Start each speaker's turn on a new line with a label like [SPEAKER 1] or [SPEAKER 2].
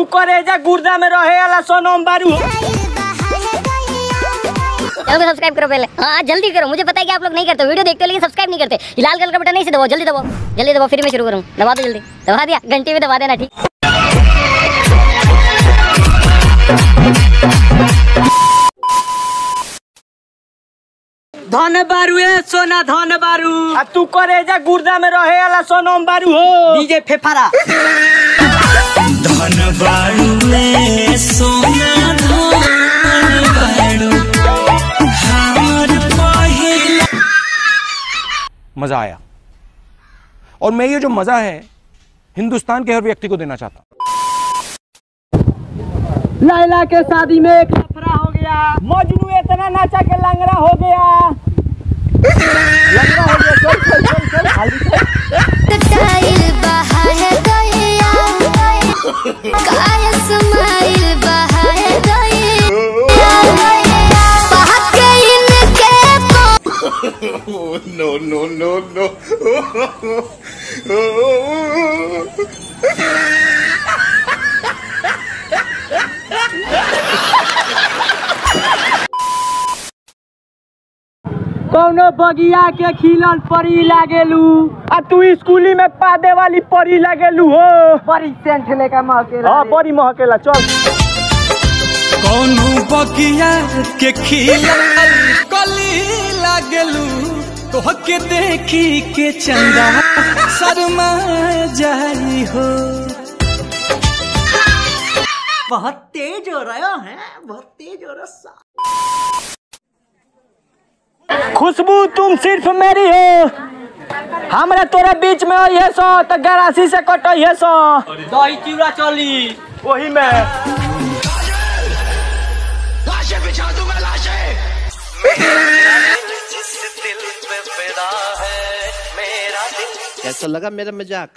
[SPEAKER 1] तू करेजा गुर्दा में रहे वाला सोनम बारू।
[SPEAKER 2] चलो सब्सक्राइब करो पहले। हाँ जल्दी करो, मुझे पता है कि आप लोग नहीं करते, वीडियो देखते हो लेकिन सब्सक्राइब नहीं करते। लाल कलर का बटन नहीं से दबाओ, जल्दी दबाओ, जल्दी दबाओ, फिर मैं शुरू करूँ। दबा दो जल्दी, दबा दिया, घंटे में दबा देना, ठीक।
[SPEAKER 1] धन बारू है सोना धन बारू। तू करेजा गुर्दा में रहे वाला सोनम बारू हो। डीजे फेफारा।
[SPEAKER 3] धन बारू है सोना धन बारू।
[SPEAKER 4] मजा आया और मैं ये जो मजा है हिंदुस्तान के हर व्यक्ति को देना चाहता हूँ।
[SPEAKER 1] लैला के शादी में एक लफड़ा हो गया, मजनू इतना नाचा के लंगड़ा हो गया। लंगड़ा हो गया, चल चल चल चल हाली चल।
[SPEAKER 5] कटाइल बहाए गया, काया समाइल बहाए गया, बहके इनके
[SPEAKER 3] No, no, no, no.
[SPEAKER 1] कौनो बगिया के खिलल परी लागेलू, आ तू स्कूली में पादे वाली परी लागेलू हो। परी सेंट लेके महकेला। हाँ परी महकेला, चल।
[SPEAKER 3] कौनो बगिया के खिलल कली लागेलू, तोहके देखी के चंदा शर्मा जाई हो।
[SPEAKER 1] बहुत तेज हो रहा है, बहुत तेज हो रहा। खुशबू तुम सिर्फ मेरी हो, हमरा तोरा बीच में ये सो तो गरासी से कटो ये सो। दही चिवड़ा चली वही में। लाशें बिछा दूंगा लाशें।
[SPEAKER 6] कैसा लगा मेरा मजाक?